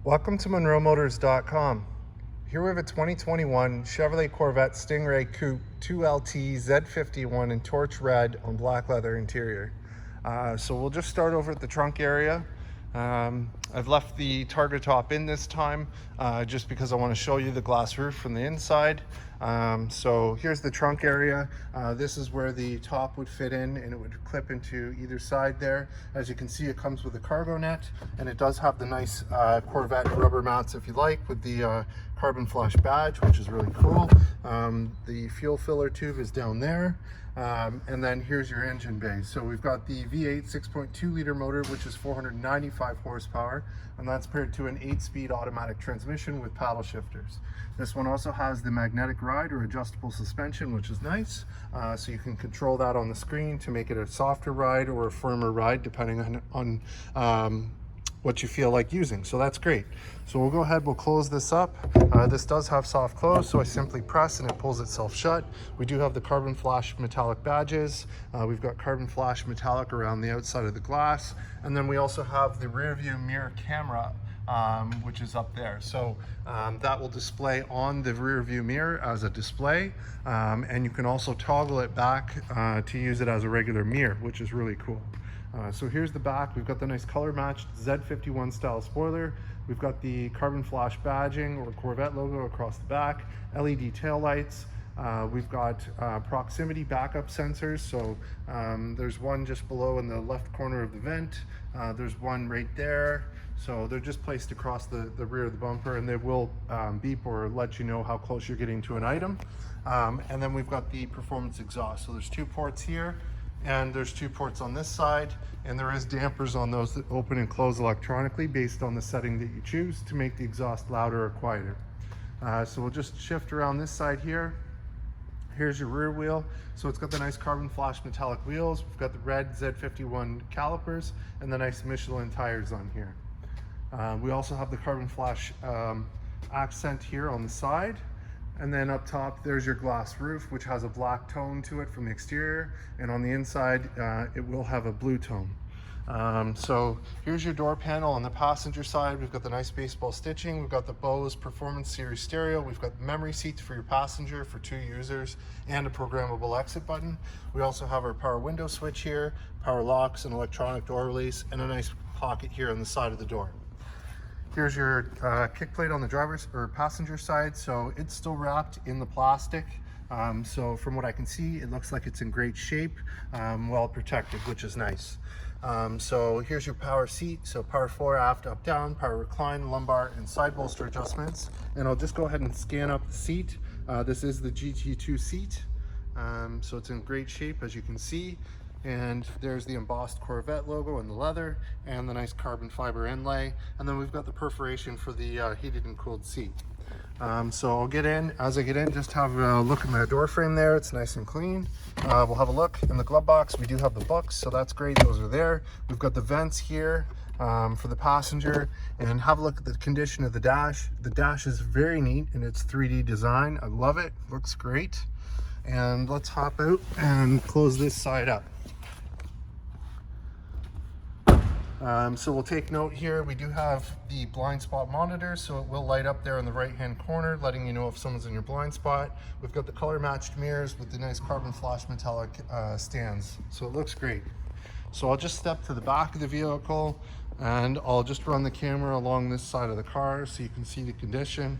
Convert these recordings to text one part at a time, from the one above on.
Welcome to MonroeMotors.com. Here we have a 2021 Chevrolet Corvette Stingray Coupe 2LT Z51 in torch red on black leather interior. So we'll just start over at the trunk area. I've left the target top in this time just because I want to show you the glass roof from the inside. So here's the trunk area. This is where the top would fit in, and it would clip into either side there. As you can see, it comes with a cargo net, and it does have the nice Corvette rubber mounts, if you like, with the carbon flash badge, which is really cool. The fuel filler tube is down there. And then here's your engine bay. So we've got the V8 6.2 liter motor, which is 495 horsepower, and that's paired to an 8-speed automatic transmission with paddle shifters. This one also has the magnetic ride or adjustable suspension, which is nice. So you can control that on the screen to make it a softer ride or a firmer ride, depending on what you feel like using. So that's great. So we'll go ahead, we'll close this up. This does have soft close, so I simply press and it pulls itself shut. We do have the carbon flash metallic badges. We've got carbon flash metallic around the outside of the glass. And then we also have the rear view mirror camera, which is up there. So that will display on the rear view mirror as a display. And you can also toggle it back to use it as a regular mirror, which is really cool. So here's the back. We've got the nice color matched Z51 style spoiler. We've got the carbon flash badging or Corvette logo across the back, LED tail lights. We've got proximity backup sensors. So there's one just below in the left corner of the vent. There's one right there. So they're just placed across the rear of the bumper, and they will beep or let you know how close you're getting to an item. And then we've got the performance exhaust. So there's 2 ports here, and there's 2 ports on this side, and there is dampers on those that open and close electronically based on the setting that you choose to make the exhaust louder or quieter. So we'll just shift around this side here. Here's your rear wheel. So it's got the nice carbon flash metallic wheels. We've got the red Z51 calipers and the nice Michelin tires on here. We also have the carbon flash accent here on the side. And then up top, there's your glass roof, which has a black tone to it from the exterior. And on the inside, it will have a blue tone. So here's your door panel on the passenger side. We've got the nice baseball stitching. We've got the Bose Performance Series stereo. We've got memory seats for your passenger for 2 users and a programmable exit button. We also have our power window switch here, power locks and electronic door release, and a nice pocket here on the side of the door. Here's your kick plate on the driver's or passenger side. So it's still wrapped in the plastic. So from what I can see, it looks like it's in great shape, well protected, which is nice. So here's your power seat. So power fore, aft, up, down, power recline, lumbar, and side bolster adjustments. And I'll just go ahead and scan up the seat. This is the GT2 seat. So it's in great shape, as you can see. And there's the embossed Corvette logo in the leather and the nice carbon fiber inlay. And then we've got the perforation for the heated and cooled seat. So I'll get in. As I get in, just have a look at my door frame there. It's nice and clean. We'll have a look in the glove box. We do have the books, so that's great. Those are there. We've got the vents here for the passenger, and have a look at the condition of the dash. The dash is very neat in its 3D design. I love it. Looks great. And let's hop out and close this side up. So we'll take note here, we do have the blind spot monitor, so it will light up there in the right hand corner, letting you know if someone's in your blind spot. We've got the color matched mirrors with the nice carbon flash metallic stands, so it looks great. So I'll just step to the back of the vehicle, and I'll just run the camera along this side of the car so you can see the condition.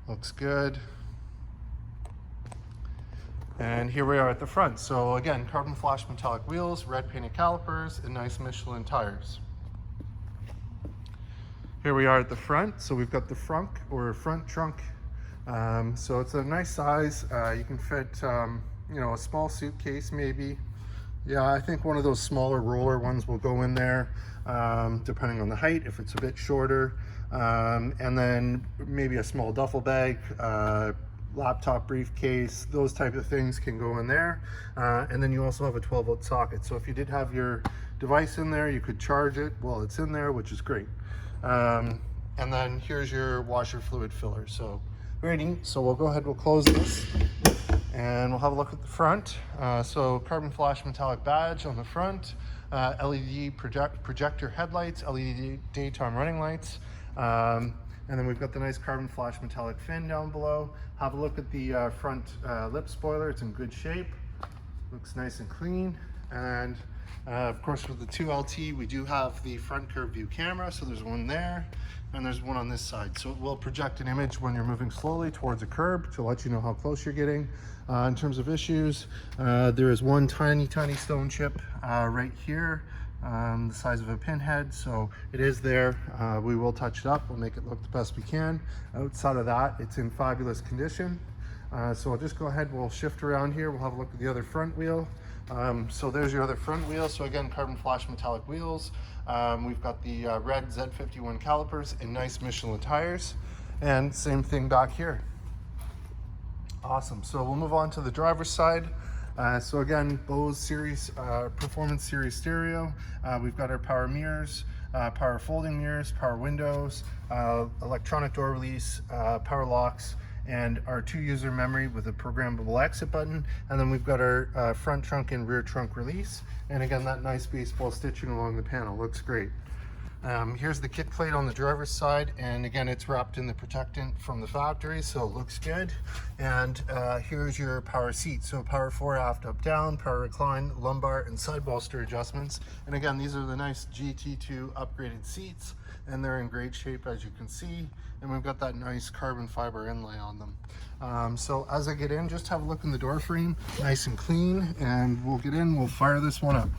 Looks good. And here we are at the front. So again, carbon flash metallic wheels, red painted calipers, and nice Michelin tires. Here we are at the front. So we've got the front or front trunk. So it's a nice size. You can fit, you know, a small suitcase maybe. Yeah, I think one of those smaller roller ones will go in there, depending on the height, if it's a bit shorter. And then maybe a small duffel bag, laptop briefcase, those type of things can go in there. And then you also have a 12-volt socket. So if you did have your device in there, you could charge it while it's in there, which is great. And then here's your washer fluid filler. So very neat. So we'll go ahead, we'll close this and we'll have a look at the front. So carbon flash metallic badge on the front, LED projector headlights, LED daytime running lights. And then we've got the nice carbon flash metallic fin down below. Have a look at the front lip spoiler. It's in good shape. Looks nice and clean. And of course, with the 2LT, we do have the front curve view camera. So there's one there and there's one on this side. So it will project an image when you're moving slowly towards a curb to let you know how close you're getting. In terms of issues, there is one tiny stone chip right here, the size of a pinhead. So it is there. We will touch it up. We'll make it look the best we can. Outside of that, it's in fabulous condition. So I'll just go ahead, we'll shift around here. We'll have a look at the other front wheel. So there's your other front wheel. So again, carbon flash metallic wheels. We've got the red Z51 calipers and nice Michelin tires, and same thing back here. Awesome. So we'll move on to the driver's side. So again, Bose series, performance series stereo. We've got our power mirrors, power folding mirrors, power windows, electronic door release, power locks, and our 2-user memory with a programmable exit button. And then we've got our front trunk and rear trunk release. And again, that nice baseball stitching along the panel looks great. Here's the kick plate on the driver's side, and again, it's wrapped in the protectant from the factory, so it looks good. And here's your power seat. So power fore, aft, up, down, power recline, lumbar, and side bolster adjustments. And again, these are the nice GT2 upgraded seats, and they're in great shape, as you can see. And we've got that nice carbon fiber inlay on them. So as I get in, just have a look in the door frame, nice and clean, and we'll get in, we'll fire this one up.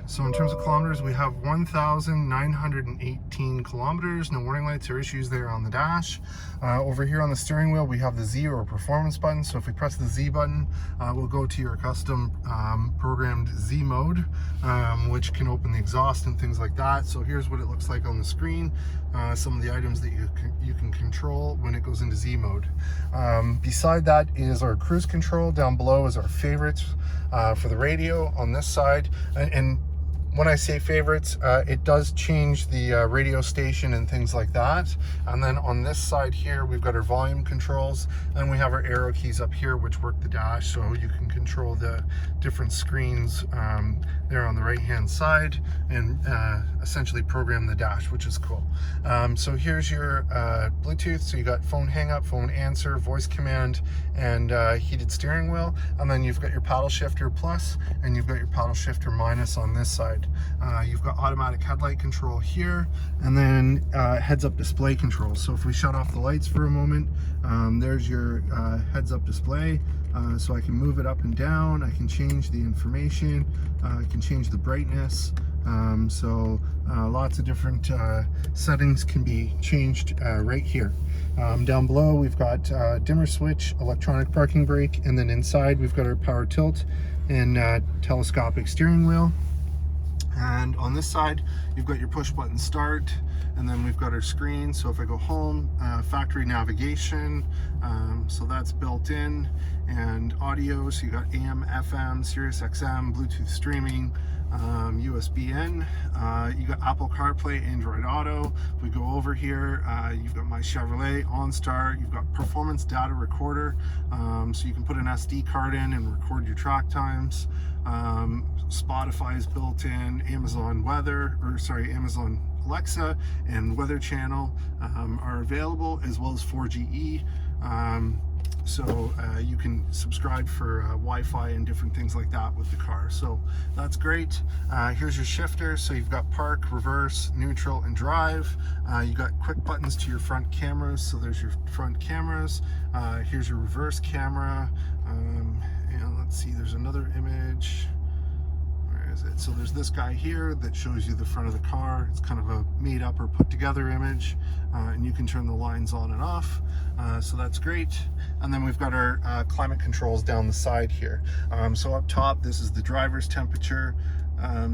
So in terms of kilometers, we have 1,918 kilometers. No warning lights or issues there on the dash. Over here on the steering wheel, we have the Z or performance button. So if we press the Z button, we'll go to your custom programmed Z mode, which can open the exhaust and things like that. So here's what it looks like on the screen. Some of the items that you can control when it goes into Z mode. Beside that is our cruise control. Down below is our favorites for the radio on this side. And when I say favorites, it does change the radio station and things like that. And then on this side here, we've got our volume controls, and we have our arrow keys up here, which work the dash, so you can control the different screens there on the right hand side and essentially program the dash, which is cool. So here's your Bluetooth. So you got phone hang up, phone answer, voice command, and heated steering wheel. And then you've got your paddle shifter plus, and you've got your paddle shifter minus on this side. You've got automatic headlight control here, and then heads-up display control. So if we shut off the lights for a moment, there's your heads-up display. So I can move it up and down, I can change the information, I can change the brightness. So lots of different settings can be changed right here. Down below we've got dimmer switch, electronic parking brake, and then inside we've got our power tilt and telescopic steering wheel. And on this side, you've got your push button start, and then we've got our screen. So if I go home, factory navigation, so that's built in, and audio. So you got AM, FM, Sirius XM, Bluetooth streaming, USB-N. You got Apple CarPlay, Android Auto. If we go over here, you've got my Chevrolet OnStar. You've got performance data recorder, so you can put an SD card in and record your track times. Spotify is built in, Amazon Alexa and Weather Channel are available, as well as 4GE. So you can subscribe for Wi-Fi and different things like that with the car. So that's great. Here's your shifter. So you've got park, reverse, neutral, and drive. You got quick buttons to your front cameras. So there's your front cameras. Here's your reverse camera. And let's see, there's another image. So there's this guy here that shows you the front of the car. It's kind of a made up or put together image, and you can turn the lines on and off. So that's great. And then we've got our climate controls down the side here. So up top, this is the driver's temperature.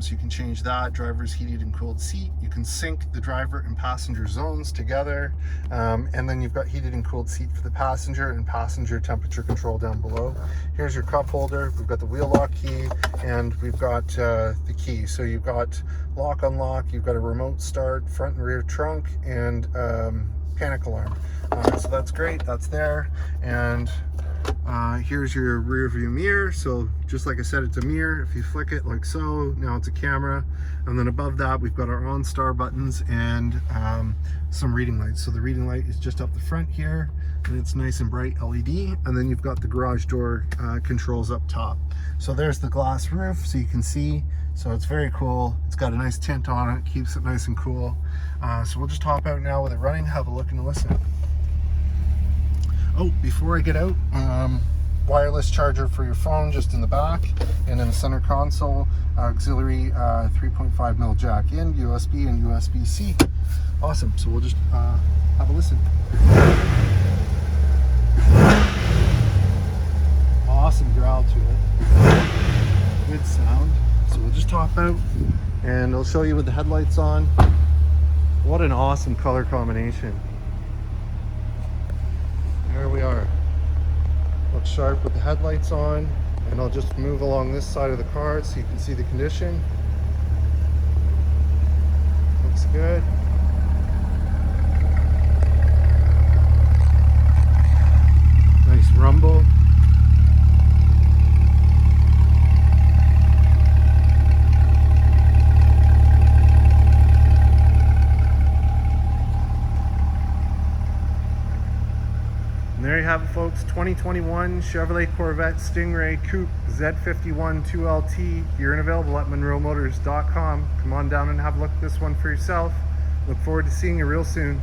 So you can change that. Driver's heated and cooled seat. You can sync the driver and passenger zones together. And then you've got heated and cooled seat for the passenger and passenger temperature control down below. Here's your cup holder. We've got the wheel lock key, and we've got the key. So you've got lock, unlock, you've got a remote start, front and rear trunk, and panic alarm. So that's great, that's there. And Here's your rear view mirror. So just like I said, it's a mirror. If you flick it like so, now it's a camera. And then above that, we've got our OnStar buttons and some reading lights. So the reading light is just up the front here, and it's nice and bright LED. And then you've got the garage door controls up top. So there's the glass roof, so you can see. So it's very cool. It's got a nice tint on it, keeps it nice and cool. So we'll just hop out now with it running, have a look and a listen. Oh, before I get out, wireless charger for your phone just in the back, and in the center console, auxiliary 3.5mm jack in, USB and USB-C. Awesome, so we'll just have a listen. Awesome growl to it. Good sound. So we'll just hop out and I'll show you with the headlights on. What an awesome color combination. There we are. Looks sharp with the headlights on, and I'll just move along this side of the car so you can see the condition. Looks good. Nice rumble. And there you have it, folks. 2021 Chevrolet Corvette Stingray Coupe Z51 2LT. Here and available at MonroeMotors.com. Come on down and have a look at this one for yourself. Look forward to seeing you real soon.